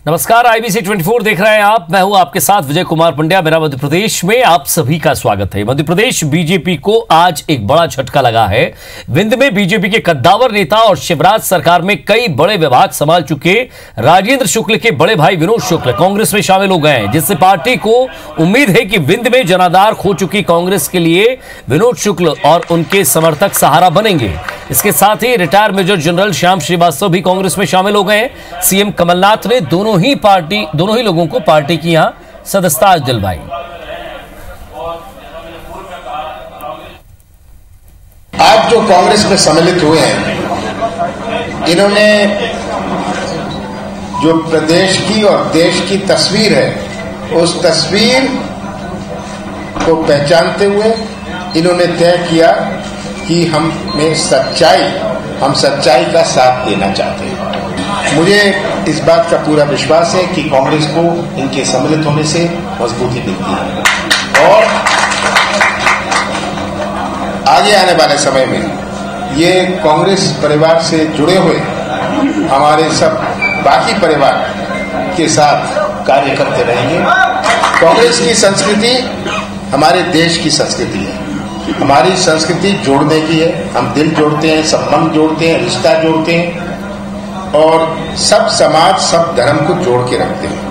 नमस्कार, IBC 24 देख रहे हैं आप। मैं हूं आपके साथ विजय कुमार पंड्या। मेरा मध्य प्रदेश में आप सभी का स्वागत है। मध्य प्रदेश बीजेपी को आज एक बड़ा झटका लगा है। विंध्य में बीजेपी के कद्दावर नेता और शिवराज सरकार में कई बड़े विभाग संभाल चुके राजेंद्र शुक्ल के बड़े भाई विनोद शुक्ल कांग्रेस में शामिल हो गए हैं, जिससे पार्टी को उम्मीद है कि विंध्य में जनाधार खो चुकी कांग्रेस के लिए विनोद शुक्ल और उनके समर्थक सहारा बनेंगे। इसके साथ ही retired major general Shyam Srivastava भी कांग्रेस में शामिल हो गए हैं। सीएम कमलनाथ ने दोनों ही लोगों को पार्टी की यहां सदस्यता दिलवाई। आज जो कांग्रेस में सम्मिलित हुए हैं, इन्होंने जो प्रदेश की और देश की तस्वीर है, उस तस्वीर को पहचानते हुए इन्होंने तय किया कि हम सच्चाई का साथ देना चाहते हैं। मुझे इस बात का पूरा विश्वास है कि कांग्रेस को इनके सम्मिलित होने से मजबूती मिलती है और आगे आने वाले समय में ये कांग्रेस परिवार से जुड़े हुए हमारे सब बाकी परिवार के साथ कार्य करते रहेंगे। कांग्रेस की संस्कृति हमारे देश की संस्कृति है। हमारी संस्कृति जोड़ने की है। हम दिल जोड़ते हैं, संबंध जोड़ते हैं, रिश्ता जोड़ते हैं और सब समाज, सब धर्म को जोड़ के रखते हैं।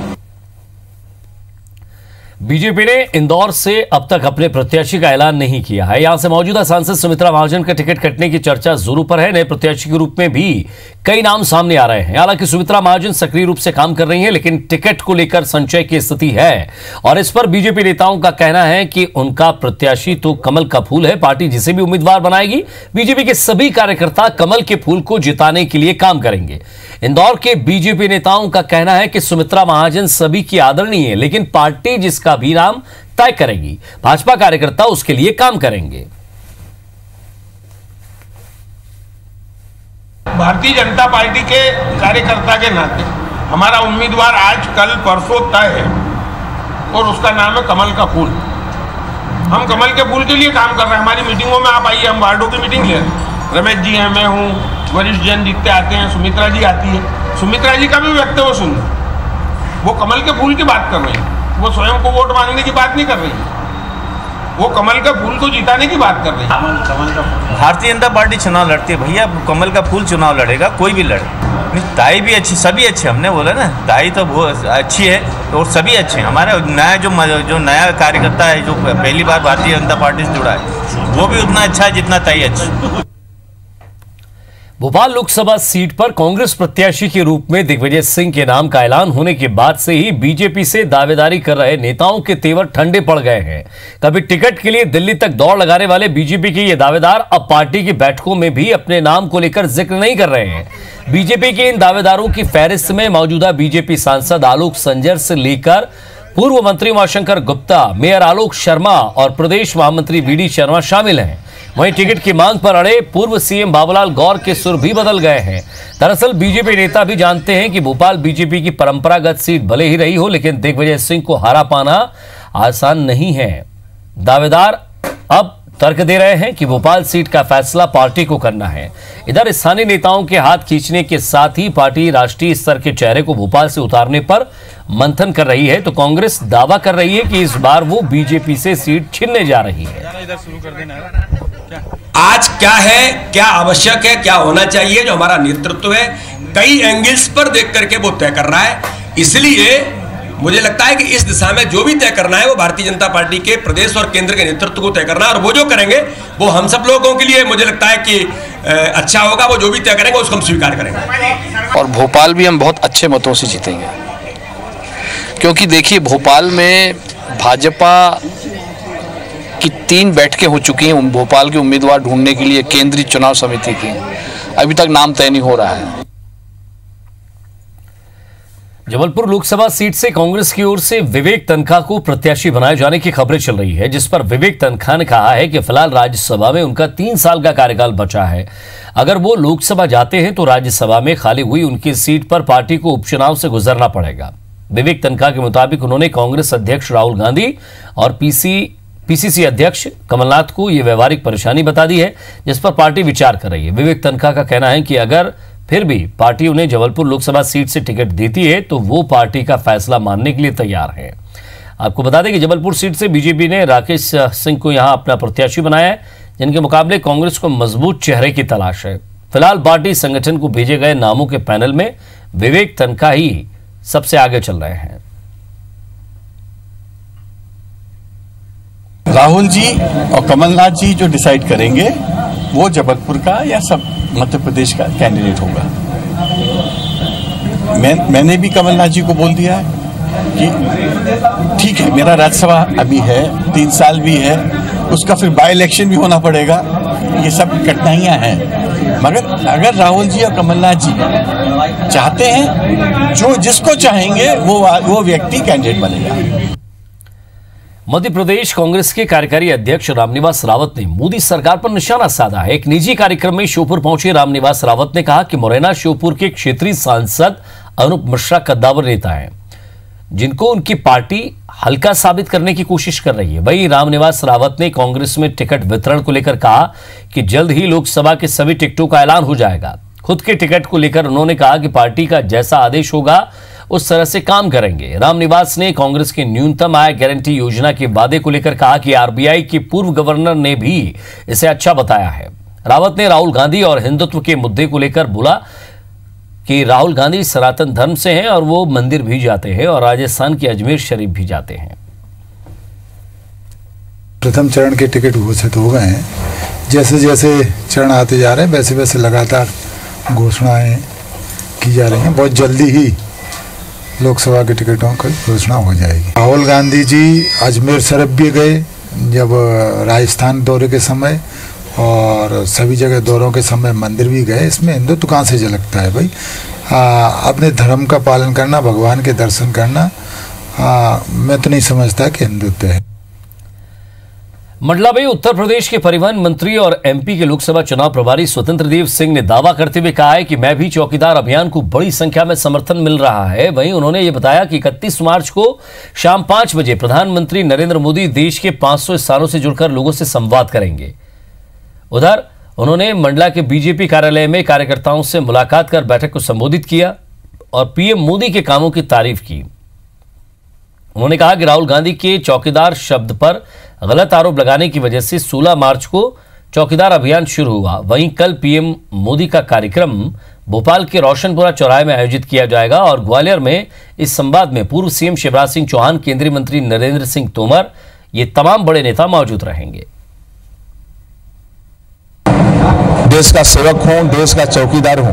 बीजेपी ने इंदौर से अब तक अपने प्रत्याशी का ऐलान नहीं किया है। यहां से मौजूदा सांसद सुमित्रा महाजन का टिकट कटने की चर्चा जोरों पर है। नए प्रत्याशी के रूप में भी कई नाम सामने आ रहे हैं। हालांकि सुमित्रा महाजन सक्रिय रूप से काम कर रही हैं, लेकिन टिकट को लेकर संशय की स्थिति है और इस पर बीजेपी नेताओं का कहना है कि उनका प्रत्याशी तो कमल का फूल है। पार्टी जिसे भी उम्मीदवार बनाएगी, बीजेपी के सभी कार्यकर्ता कमल के फूल को जिताने के लिए काम करेंगे। इंदौर के बीजेपी नेताओं का कहना है कि सुमित्रा महाजन सभी की आदरणीय है, लेकिन पार्टी जिसका भी नाम तय करेगी, भाजपा कार्यकर्ता उसके लिए काम करेंगे। भारतीय जनता पार्टी के कार्यकर्ता के नाते हमारा उम्मीदवार आज कल परसों तय है और उसका नाम है कमल का फूल। हम कमल के फूल के लिए काम कर रहे हैं। हमारी मीटिंगों में आप आइए, हम वार्डों की मीटिंग ले रहे हैं। रमेश जी हैं, मैं हूँ, वरिष्ठ जन जीतते आते हैं, सुमित्रा जी आती है। सुमित्रा जी का भी वक्तव्य सुन, वो कमल के फूल की बात कर रही है। वो स्वयं को वोट मांगने की बात नहीं कर रही है, वो कमल का फूल को जिताने की बात कर रही है। कमल का भारतीय जनता पार्टी चुनाव लड़ती है भैया, कमल का फूल चुनाव लड़ेगा, कोई भी लड़े। दाई भी अच्छी, सभी अच्छे। हमने बोला ना, दाई तो बहुत अच्छी है और सभी अच्छे हैं। हमारे नया जो नया कार्यकर्ता है, जो पहली बार भारतीय जनता पार्टी से जुड़ा है, वो भी उतना अच्छा है जितना ताई अच्छी। भोपाल लोकसभा सीट पर कांग्रेस प्रत्याशी के रूप में दिग्विजय सिंह के नाम का ऐलान होने के बाद से ही बीजेपी से दावेदारी कर रहे नेताओं के तेवर ठंडे पड़ गए हैं। कभी टिकट के लिए दिल्ली तक दौड़ लगाने वाले बीजेपी के ये दावेदार अब पार्टी की बैठकों में भी अपने नाम को लेकर जिक्र नहीं कर रहे हैं। बीजेपी के इन दावेदारों की फहरिस्त में मौजूदा बीजेपी सांसद आलोक संजर से लेकर पूर्व मंत्री उमाशंकर गुप्ता, मेयर आलोक शर्मा और प्रदेश महामंत्री VD शर्मा शामिल हैं। वहीं टिकट की मांग पर अड़े पूर्व सीएम बाबूलाल गौर के सुर भी बदल गए हैं। दरअसल बीजेपी नेता भी जानते हैं कि भोपाल बीजेपी की परंपरागत सीट भले ही रही हो, लेकिन दिग्विजय सिंह को हरा पाना आसान नहीं है। दावेदार अब तर्क दे रहे हैं कि भोपाल सीट का फैसला पार्टी को करना है। इधर स्थानीय नेताओं के हाथ खींचने के साथ ही पार्टी राष्ट्रीय स्तर के चेहरे को भोपाल से उतारने पर मंथन कर रही है, तो कांग्रेस दावा कर रही है कि इस बार वो बीजेपी से सीट छीनने जा रही है। आज क्या है, क्या आवश्यक है, क्या होना चाहिए, जो हमारा नेतृत्व है कई एंगल्स पर देख करके वो तय कर रहा है। इसलिए मुझे लगता है कि इस दिशा में जो भी तय करना है वो भारतीय जनता पार्टी के प्रदेश और केंद्र के नेतृत्व को तय करना है, और वो जो करेंगे वो हम सब लोगों के लिए मुझे लगता है कि अच्छा होगा। वो जो भी तय करेंगे उसको हम स्वीकार करेंगे और भोपाल भी हम बहुत अच्छे मतों से जीतेंगे, क्योंकि देखिए भोपाल में भाजपा की 3 बैठकें हो चुकी हैं भोपाल के उम्मीदवार ढूंढने के लिए केंद्रीय चुनाव समिति की। अभी तक नाम तय नहीं हो रहा है। जबलपुर लोकसभा सीट से कांग्रेस की ओर से विवेक तनखा को प्रत्याशी बनाए जाने की खबरें चल रही है, जिस पर विवेक तनखा ने कहा है कि फिलहाल राज्यसभा में उनका 3 साल का कार्यकाल बचा है। अगर वो लोकसभा जाते हैं तो राज्यसभा में खाली हुई उनकी सीट पर पार्टी को उपचुनाव से गुजरना पड़ेगा। विवेक तनखा के मुताबिक उन्होंने कांग्रेस अध्यक्ष राहुल गांधी और पीसीसी अध्यक्ष कमलनाथ को यह व्यवहारिक परेशानी बता दी है, जिस पर पार्टी विचार कर रही है। विवेक तनखा का कहना है कि अगर फिर भी पार्टी उन्हें जबलपुर लोकसभा सीट से टिकट देती है तो वो पार्टी का फैसला मानने के लिए तैयार है। आपको बता दें कि जबलपुर सीट से बीजेपी ने राकेश सिंह को यहां अपना प्रत्याशी बनाया है, जिनके मुकाबले कांग्रेस को मजबूत चेहरे की तलाश है। फिलहाल पार्टी संगठन को भेजे गए नामों के पैनल में विवेक तनखा ही सबसे आगे चल रहे हैं। राहुल जी और कमलनाथ जी जो डिसाइड करेंगे वो जबलपुर का या सब मध्य प्रदेश का कैंडिडेट होगा। मैंने भी कमलनाथ जी को बोल दिया है कि ठीक है, मेरा राज्यसभा अभी है, 3 साल भी है, उसका फिर बाई इलेक्शन भी होना पड़ेगा, ये सब कठिनाइयां हैं। मगर अगर राहुल जी और कमलनाथ जी चाहते हैं, जो जिसको चाहेंगे वो व्यक्ति कैंडिडेट बनेगा। मध्य प्रदेश कांग्रेस के कार्यकारी अध्यक्ष रामनिवास रावत ने मोदी सरकार पर निशाना साधा है। एक निजी कार्यक्रम में श्योपुर पहुंचे रामनिवास रावत ने कहा कि मुरैना श्योपुर के क्षेत्रीय सांसद अनूप मिश्रा कद्दावर नेता हैं, जिनको उनकी पार्टी हल्का साबित करने की कोशिश कर रही है। वहीं रामनिवास रावत ने कांग्रेस में टिकट वितरण को लेकर कहा कि जल्द ही लोकसभा के सभी टिकटों का ऐलान हो जाएगा। खुद के टिकट को लेकर उन्होंने कहा कि पार्टी का जैसा आदेश होगा उस तरह से काम करेंगे। रामनिवास ने कांग्रेस की न्यूनतम आय गारंटी योजना के वादे को लेकर कहा कि आरबीआई के पूर्व गवर्नर ने भी इसे अच्छा बताया है। रावत ने राहुल गांधी और हिंदुत्व के मुद्दे को लेकर बोला कि राहुल गांधी सनातन धर्म से हैं और वो मंदिर भी जाते हैं और राजस्थान के अजमेर शरीफ भी जाते हैं। प्रथम चरण के टिकट घोषित हो गए हैं। जैसे जैसे चरण आते जा रहे हैं वैसे वैसे लगातार घोषणाएं की जा रही हैं। बहुत जल्दी ही लोकसभा के टिकटों की घोषणा हो जाएगी। राहुल गांधी जी अजमेर शरीफ भी गए जब राजस्थान दौरे के समय, और सभी जगह दौरों के समय मंदिर भी गए। इसमें हिंदुत्व कहाँ से झलकता है भाई? अपने धर्म का पालन करना, भगवान के दर्शन करना, मैं तो नहीं समझता कि हिंदुत्व है। मंडला में उत्तर प्रदेश के परिवहन मंत्री और एमपी के लोकसभा चुनाव प्रभारी स्वतंत्र देव सिंह ने दावा करते हुए कहा है कि मैं भी चौकीदार अभियान को बड़ी संख्या में समर्थन मिल रहा है। वहीं उन्होंने ये बताया कि 31 मार्च को शाम 5 बजे प्रधानमंत्री नरेंद्र मोदी देश के 500 स्थानों से जुड़कर लोगों से संवाद करेंगे। उधर उन्होंने मंडला के बीजेपी कार्यालय में कार्यकर्ताओं से मुलाकात कर बैठक को संबोधित किया और पीएम मोदी के कामों की तारीफ की। उन्होंने कहा कि राहुल गांधी के चौकीदार शब्द पर गलत आरोप लगाने की वजह से 16 मार्च को चौकीदार अभियान शुरू हुआ। वहीं कल पीएम मोदी का कार्यक्रम भोपाल के रोशनपुरा चौराहे में आयोजित किया जाएगा और ग्वालियर में इस संवाद में पूर्व सीएम शिवराज सिंह चौहान, केंद्रीय मंत्री नरेंद्र सिंह तोमर, ये तमाम बड़े नेता मौजूद रहेंगे। देश का सेवक हूं, देश का चौकीदार हूं।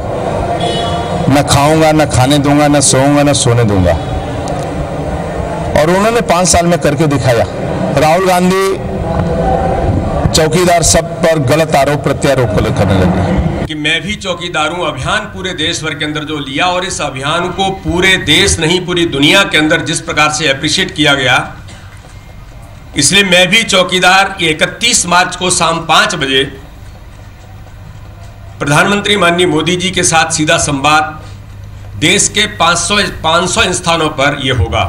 न खाऊंगा, न खाने दूंगा, न सोऊंगा, न सोने दूंगा। और उन्होंने 5 साल में करके दिखाया। राहुल गांधी चौकीदार सब पर गलत आरोप प्रत्यारोप करने लगे कि मैं भी चौकीदार हूं। अभियान पूरे देश भर के अंदर जो लिया और इस अभियान को पूरे देश नहीं पूरी दुनिया के अंदर जिस प्रकार से अप्रिशिएट किया गया, इसलिए मैं भी चौकीदार 31 मार्च को शाम 5 बजे प्रधानमंत्री माननीय मोदी जी के साथ सीधा संवाद देश के 500 स्थानों पर यह होगा।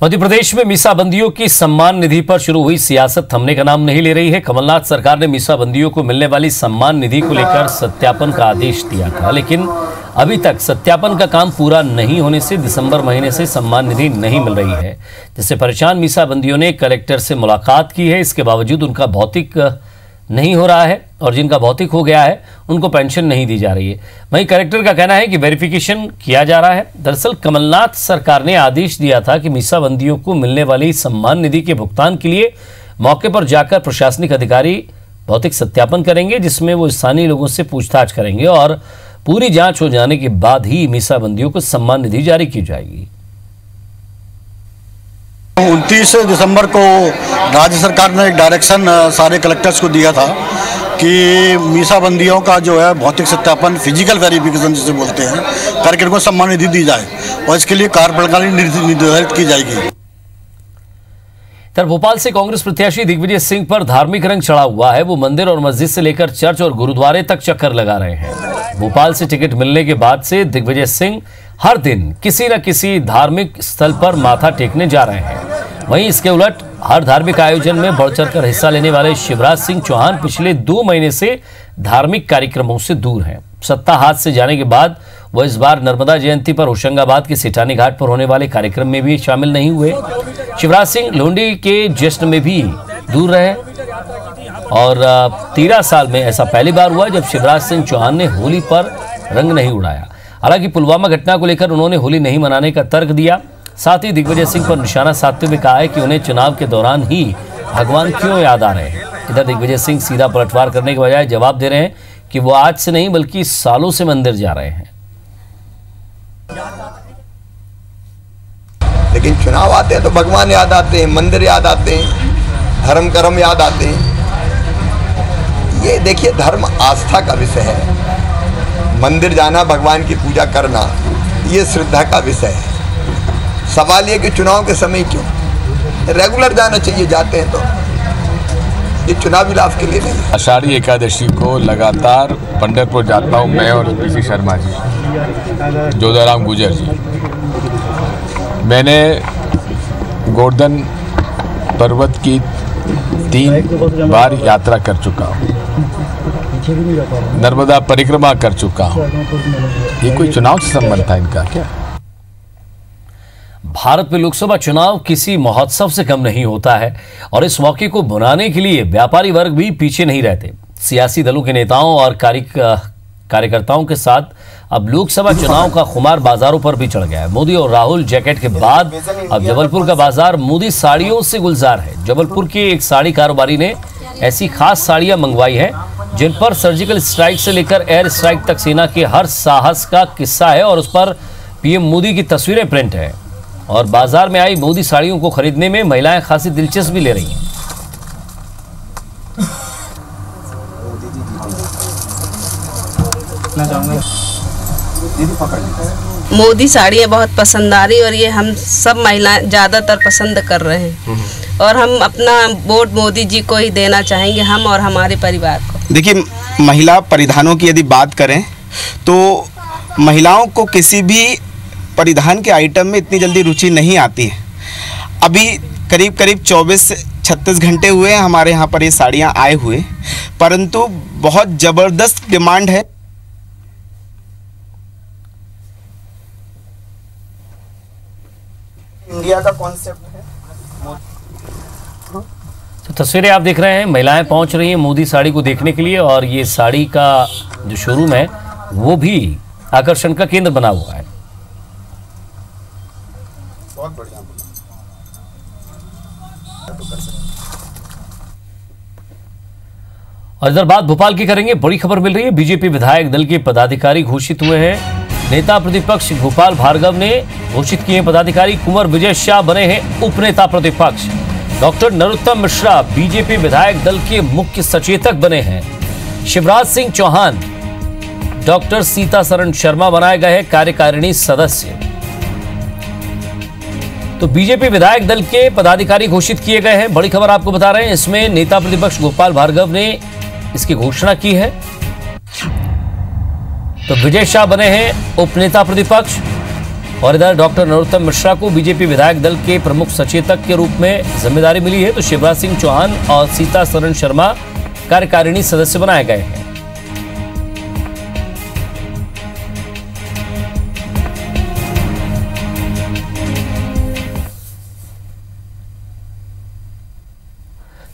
मध्य प्रदेश में मीसाबंदियों की सम्मान निधि पर शुरू हुई सियासत थमने का नाम नहीं ले रही है। कमलनाथ सरकार ने मीसाबंदियों को मिलने वाली सम्मान निधि को लेकर सत्यापन का आदेश दिया था, लेकिन अभी तक सत्यापन का काम पूरा नहीं होने से दिसंबर महीने से सम्मान निधि नहीं मिल रही है, जिससे परेशान मीसाबंदियों ने कलेक्टर से मुलाकात की है। इसके बावजूद उनका भौतिक नहीं हो रहा है और जिनका भौतिक हो गया है उनको पेंशन नहीं दी जा रही है। वहीं कलेक्टर का कहना है कि वेरिफिकेशन किया जा रहा है। दरअसल कमलनाथ सरकार ने आदेश दिया था कि मीसाबंदियों को मिलने वाली सम्मान निधि के भुगतान के लिए मौके पर जाकर प्रशासनिक अधिकारी भौतिक सत्यापन करेंगे, जिसमें वो स्थानीय लोगों से पूछताछ करेंगे और पूरी जांच हो जाने के बाद ही मीसाबंदियों को सम्मान निधि जारी की जाएगी। 29 दिसंबर को राज्य सरकार ने एक डायरेक्शन सारे कलेक्टर्स को दिया था कि मीसाबंदियों का जो है भौतिक सत्यापन, फिजिकल वेरिफिकेशन जिसे बोलते हैं, करके उनको सम्मान निधि दी जाए और इसके लिए कार्यप्रणाली निर्धारित की जाएगी। भोपाल से कांग्रेस प्रत्याशी दिग्विजय सिंह पर धार्मिक रंग चढ़ा हुआ है। वो मंदिर और मस्जिद से लेकर चर्च और गुरुद्वारे तक चक्कर लगा रहे हैं। भोपाल से टिकट मिलने के बाद से दिग्विजय सिंह हर दिन किसी न किसी धार्मिक स्थल पर माथा टेकने जा रहे हैं। वहीं इसके उलट हर धार्मिक आयोजन में बढ़ चढ़कर हिस्सा लेने वाले शिवराज सिंह चौहान पिछले 2 महीने से धार्मिक कार्यक्रमों से दूर हैं। सत्ता हाथ से जाने के बाद वह इस बार नर्मदा जयंती पर होशंगाबाद के सेठानी घाट पर होने वाले कार्यक्रम में भी शामिल नहीं हुए। शिवराज सिंह लोंडी के जश्न में भी दूर रहे और 13 साल में ऐसा पहली बार हुआ जब शिवराज सिंह चौहान ने होली पर रंग नहीं उड़ाया। हालांकि पुलवामा घटना को लेकर उन्होंने होली नहीं मनाने का तर्क दिया। साथ ही दिग्विजय सिंह पर निशाना साधते हुए कहा है कि उन्हें चुनाव के दौरान ही भगवान क्यों याद आ रहे हैं। इधर दिग्विजय सिंह सीधा पलटवार करने के बजाय जवाब दे रहे हैं कि वो आज से नहीं बल्कि सालों से मंदिर जा रहे हैं। लेकिन चुनाव आते हैं तो भगवान याद आते हैं, मंदिर याद आते हैं, धर्म कर्म याद आते हैं। ये देखिए, धर्म आस्था का विषय है। मंदिर जाना, भगवान की पूजा करना, ये श्रद्धा का विषय है। सवाल ये कि चुनाव के समय क्यों? रेगुलर जाना चाहिए, जाते हैं तो ये चुनावी लाभ के लिए नहीं। आषाढ़ी एकादशी को लगातार पंढरपुर जाता हूँ मैं और पीसी शर्मा जी, जोधाराम गुजर जी। मैंने गोवर्धन पर्वत की 3 बार यात्रा कर चुका हूँ, नर्मदा परिक्रमा कर चुका हूँ। ये कोई चुनाव से संबंध था इनका क्या? भारत में लोकसभा चुनाव किसी महोत्सव से कम नहीं होता है और इस मौके को मनाने के लिए व्यापारी वर्ग भी पीछे नहीं रहते। सियासी दलों के नेताओं और कार्यकर्ताओं के साथ अब लोकसभा चुनाव का खुमार बाजारों पर भी चढ़ गया है। मोदी और राहुल जैकेट के बाद अब जबलपुर का बाजार मोदी साड़ियों से गुलजार है। जबलपुर के एक साड़ी कारोबारी ने ऐसी खास साड़ियां मंगवाई हैं जिन पर सर्जिकल स्ट्राइक से लेकर एयर स्ट्राइक तक सेना के हर साहस का किस्सा है और उस पर पीएम मोदी की तस्वीरें प्रिंट है। और बाजार में आई मोदी साड़ियों को खरीदने में महिलाएं खासी दिलचस्पी ले रही हैं। मोदी साड़ियाँ बहुत पसंद आ रही और ये हम सब महिलाएं ज़्यादातर पसंद कर रहे हैं और हम अपना वोट मोदी जी को ही देना चाहेंगे, हम और हमारे परिवार को। देखिए, महिला परिधानों की यदि बात करें तो महिलाओं को किसी भी परिधान के आइटम में इतनी जल्दी रुचि नहीं आती है। अभी करीब 24 से 36 घंटे हुए हैं हमारे यहाँ पर ये साड़ियाँ आए हुए, परंतु बहुत ज़बरदस्त डिमांड है। इंडिया का कॉन्सेप्ट है। तो तस्वीरें आप देख रहे हैं, महिलाएं पहुंच रही हैं मोदी साड़ी को देखने के लिए और ये साड़ी का जो शोरूम है वो भी आकर्षण का केंद्र बना हुआ है। बहुत बढ़िया। और इधर बात भोपाल की करेंगे। बड़ी खबर मिल रही है, बीजेपी विधायक दल के पदाधिकारी घोषित हुए हैं। नेता प्रतिपक्ष गोपाल भार्गव ने घोषित किए पदाधिकारी। कुंवर विजय शाह बने हैं उपनेता प्रतिपक्ष। डॉक्टर नरोत्तम मिश्रा बीजेपी विधायक दल के मुख्य सचेतक बने हैं। शिवराज सिंह चौहान डॉक्टर सीतासरण शर्मा बनाए गए हैं कार्यकारिणी सदस्य। तो बीजेपी विधायक दल के पदाधिकारी घोषित किए गए हैं। बड़ी खबर आपको बता रहे हैं, इसमें नेता प्रतिपक्ष गोपाल भार्गव ने इसकी घोषणा की है। तो विजय शाह बने हैं उपनेता प्रतिपक्ष और इधर डॉक्टर नरोत्तम मिश्रा को बीजेपी विधायक दल के प्रमुख सचेतक के रूप में जिम्मेदारी मिली है। तो शिवराज सिंह चौहान और सीतासरण शर्मा कार्यकारिणी सदस्य बनाए गए हैं।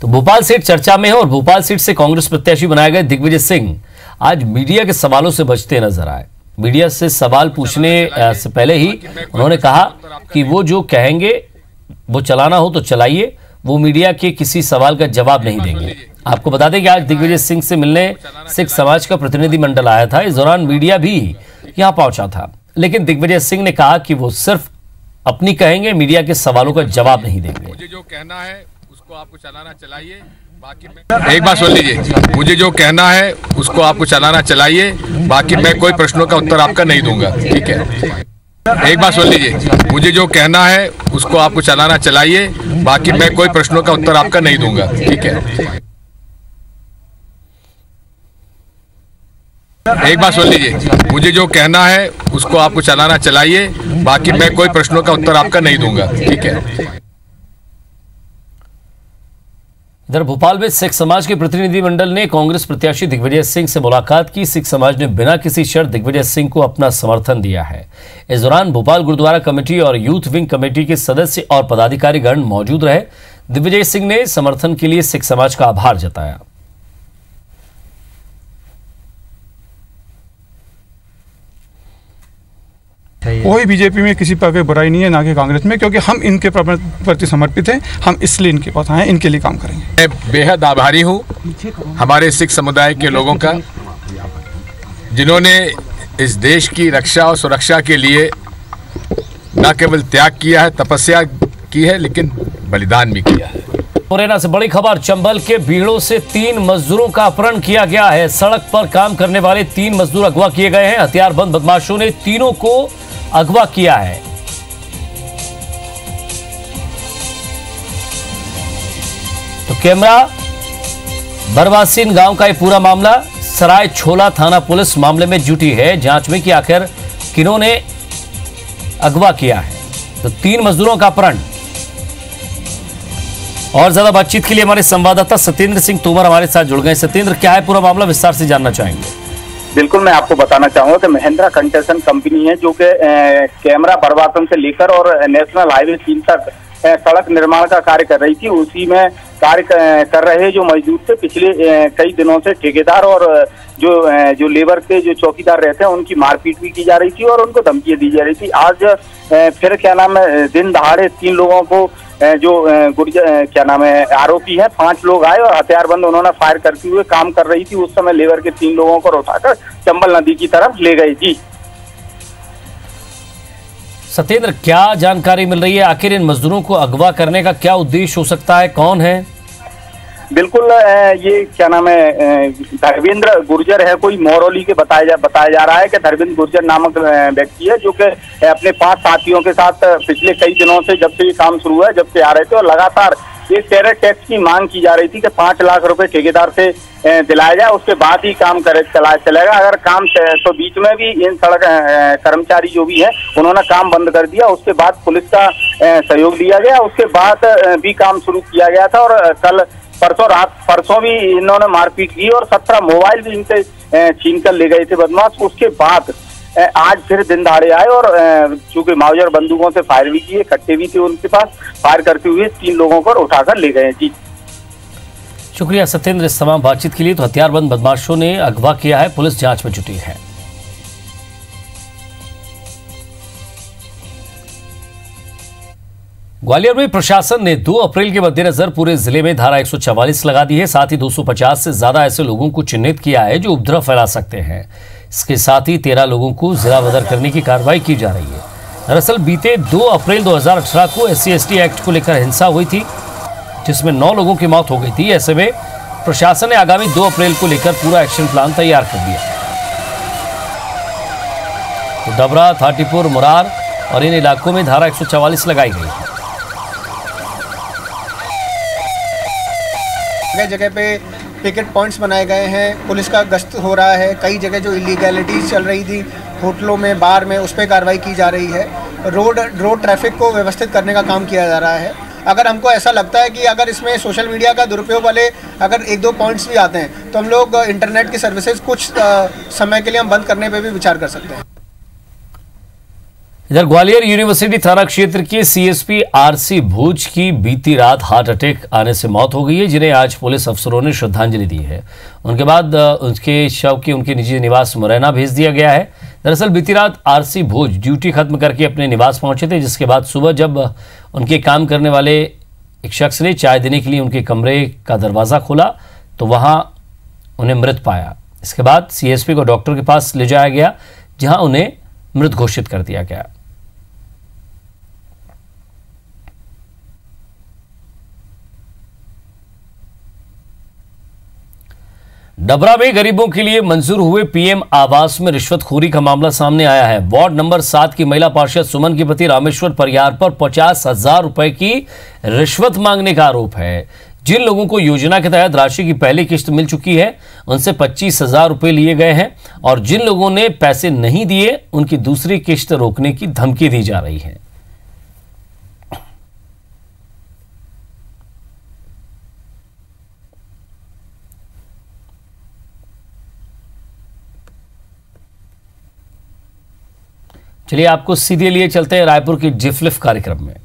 तो भोपाल सीट चर्चा में है और भोपाल सीट से कांग्रेस प्रत्याशी बनाए गए दिग्विजय सिंह आज मीडिया के सवालों से बचते नजर आए। मीडिया से सवाल पूछने से पहले ही उन्होंने कहा कि वो जो कहेंगे वो चलाना हो तो चलाइए, वो मीडिया के किसी सवाल का जवाब नहीं देंगे। आपको बता दें कि आज दिग्विजय सिंह से मिलने सिख समाज का प्रतिनिधिमंडल आया था। इस दौरान मीडिया भी यहां पहुंचा था, लेकिन दिग्विजय सिंह ने कहा कि वो सिर्फ अपनी कहेंगे, मीडिया के सवालों का जवाब नहीं देंगे। मुझे जो कहना है उसको आपको चलाना चलाइए, बाकी एक बात सुन लीजिए, मुझे जो कहना है उसको आपको चलाना चलाइए, बाकी मैं कोई प्रश्नों का उत्तर आपका नहीं दूंगा, ठीक है। एक बात सुन लीजिए, मुझे जो कहना है उसको आपको चलाना चलाइए, बाकी मैं कोई प्रश्नों का उत्तर आपका नहीं दूंगा, ठीक है। एक बात सुन लीजिए, मुझे जो कहना है उसको आपको चलाना चलाइए, बाकी मैं कोई प्रश्नों का उत्तर आपका नहीं दूंगा, ठीक है। इधर भोपाल में सिख समाज के प्रतिनिधिमंडल ने कांग्रेस प्रत्याशी दिग्विजय सिंह से मुलाकात की। सिख समाज ने बिना किसी शर्त दिग्विजय सिंह को अपना समर्थन दिया है। इस दौरान भोपाल गुरुद्वारा कमेटी और यूथ विंग कमेटी के सदस्य और पदाधिकारीगण मौजूद रहे। दिग्विजय सिंह ने समर्थन के लिए सिख समाज का आभार जताया। कोई बीजेपी में किसी पर कोई बुराई नहीं है, ना कि कांग्रेस में, क्योंकि हम इनके प्रति समर्पित हैं। हम इसलिए इनके पास आए, इनके लिए काम करेंगे। मैं बेहद आभारी हूँ हमारे सिख समुदाय के लोगों का, जिन्होंने इस देश की रक्षा और सुरक्षा के लिए न केवल त्याग किया है, तपस्या की है, लेकिन बलिदान भी किया है। मुरैना से बड़ी खबर, चंबल के बीड़ों से 3 मजदूरों का अपहरण किया गया है। सड़क पर काम करने वाले 3 मजदूर अगवा किए गए हैं। हथियारबंद बदमाशों ने तीनों को अगवा किया है। तो कैमरा बरवासीन गांव का ये पूरा मामला, सराय छोला थाना पुलिस मामले में जुटी है जांच में कि आखिर किन्होंने अगवा किया है। तो 3 मजदूरों का अपहरण। और ज्यादा बातचीत के लिए हमारे संवाददाता सत्येंद्र सिंह तोमर हमारे साथ जुड़ गए। सत्येंद्र, क्या है पूरा मामला, विस्तार से जानना चाहेंगे। बिल्कुल, मैं आपको बताना चाहूंगा कि महिंद्रा कंस्ट्रक्शन कंपनी है जो कि कैमरा बरवासन से लेकर और नेशनल हाईवे 3 तक सड़क निर्माण का कार्य कर रही थी। उसी में कार्य कर रहे जो मजदूर थे, पिछले कई दिनों से ठेकेदार और जो लेबर के जो चौकीदार रहते हैं उनकी मारपीट भी की जा रही थी और उनको धमकियां दी जा रही थी। आज फिर क्या नाम है, दिन दहाड़े 3 लोगों को जो क्या नाम है आरोपी है, 5 लोग आए और हथियारबंद उन्होंने फायर करते हुए काम कर रही थी। उस समय लेबर के 3 लोगों को उठाकर चंबल नदी की तरफ ले गए। जी सत्येंद्र, क्या जानकारी मिल रही है, आखिर इन मजदूरों को अगवा करने का क्या उद्देश्य हो सकता है, कौन है? बिल्कुल, ये क्या नाम है धर्मेंद्र गुर्जर है, कोई मोरौली के बताया जा रहा है कि धर्मेंद्र गुर्जर नामक व्यक्ति है जो कि अपने 5 साथियों के साथ पिछले कई दिनों से, जब से ये काम शुरू हुआ, जब से आ रहे थे और लगातार ये टेरर टैक्स की मांग की जा रही थी कि 5 लाख रुपए ठेकेदार से दिलाया जाए, उसके बाद ही काम चलेगा। अगर काम तो बीच में भी इन सड़क कर्मचारी जो भी है उन्होंने काम बंद कर दिया। उसके बाद पुलिस का सहयोग लिया गया, उसके बाद भी काम शुरू किया गया था। और कल परसों भी इन्होंने मारपीट की और 17 मोबाइल भी इनसे छीन कर ले गए थे बदमाश। उसके बाद आज फिर दिन दहाड़े आए और चूंकि माउजर बंदूकों से फायर भी किए, कट्टे भी थे उनके पास, फायर करते हुए 3 लोगों को उठाकर ले गए। जी शुक्रिया सत्येंद्र इस तमाम बातचीत के लिए। तो हथियारबंद बदमाशों ने अगवा किया है, पुलिस जांच में जुटी है। ग्वालियर में प्रशासन ने 2 अप्रैल के मद्देनजर पूरे जिले में धारा 144 लगा दी है। साथ ही 250 से ज्यादा ऐसे लोगों को चिन्हित किया है जो उपद्रव फैला सकते हैं। इसके साथ ही 13 लोगों को जिला बदर करने की कार्रवाई की जा रही है। दरअसल बीते 2 अप्रैल 2018 को SC/ST एक्ट को लेकर हिंसा हुई थी, जिसमें 9 लोगों की मौत हो गई थी। ऐसे में प्रशासन ने आगामी 2 अप्रैल को लेकर पूरा एक्शन प्लान तैयार कर दिया। तो डबरा, थाटीपुर, मुरार और इन इलाकों में धारा 144 लगाई गई है। जगह जगह पे पिकेट पॉइंट्स बनाए गए हैं, पुलिस का गश्त हो रहा है। कई जगह जो इलीगैलिटीज़ चल रही थी होटलों में, बार में, उस पर कार्रवाई की जा रही है। रोड ट्रैफिक को व्यवस्थित करने का काम किया जा रहा है। अगर हमको ऐसा लगता है कि अगर इसमें सोशल मीडिया का दुरुपयोग वाले अगर 1-2 पॉइंट्स भी आते हैं तो हम लोग इंटरनेट की सर्विसेज कुछ समय के लिए हम बंद करने पर भी विचार कर सकते हैं। इधर ग्वालियर यूनिवर्सिटी थाना क्षेत्र के CSP RC भोज की बीती रात हार्ट अटैक आने से मौत हो गई है, जिन्हें आज पुलिस अफसरों ने श्रद्धांजलि दी है। उनके बाद उनके शव की उनके निजी निवास मुरैना भेज दिया गया है। दरअसल बीती रात RC भोज ड्यूटी खत्म करके अपने निवास पहुंचे थे, जिसके बाद सुबह जब उनके काम करने वाले एक शख्स ने चाय देने के लिए उनके कमरे का दरवाज़ा खोला तो वहाँ उन्हें मृत पाया। इसके बाद CSP को डॉक्टर के पास ले जाया गया, जहाँ उन्हें मृत घोषित कर दिया गया। डबरा में गरीबों के लिए मंजूर हुए PM आवास में रिश्वतखोरी का मामला सामने आया है। वार्ड नंबर 7 की महिला पार्षद सुमन के पति रामेश्वर परियार पर 50,000 रुपए की रिश्वत मांगने का आरोप है। जिन लोगों को योजना के तहत राशि की पहली किश्त मिल चुकी है उनसे 25,000 रुपए लिए गए हैं और जिन लोगों ने पैसे नहीं दिए उनकी दूसरी किश्त रोकने की धमकी दी जा रही है। चलिए आपको सीधे लिए चलते हैं रायपुर की जिफलिफ कार्यक्रम में।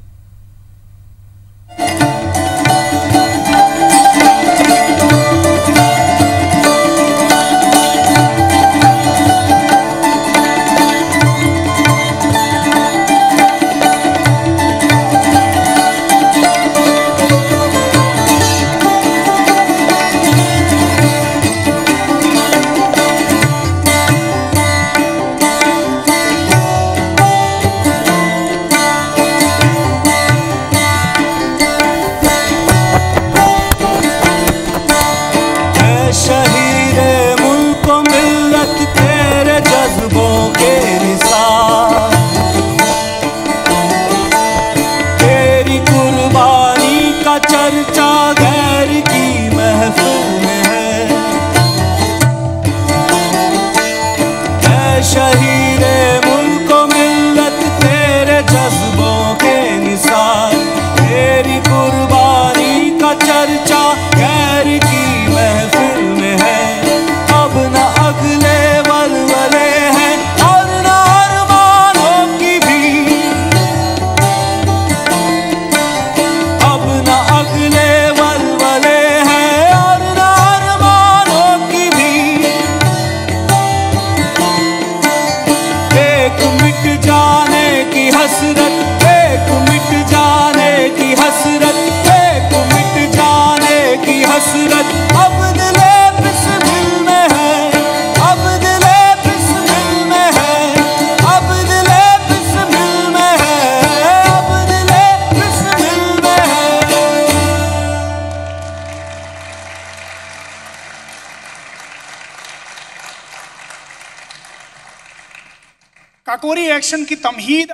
काकोरी एक्शन की तमहीद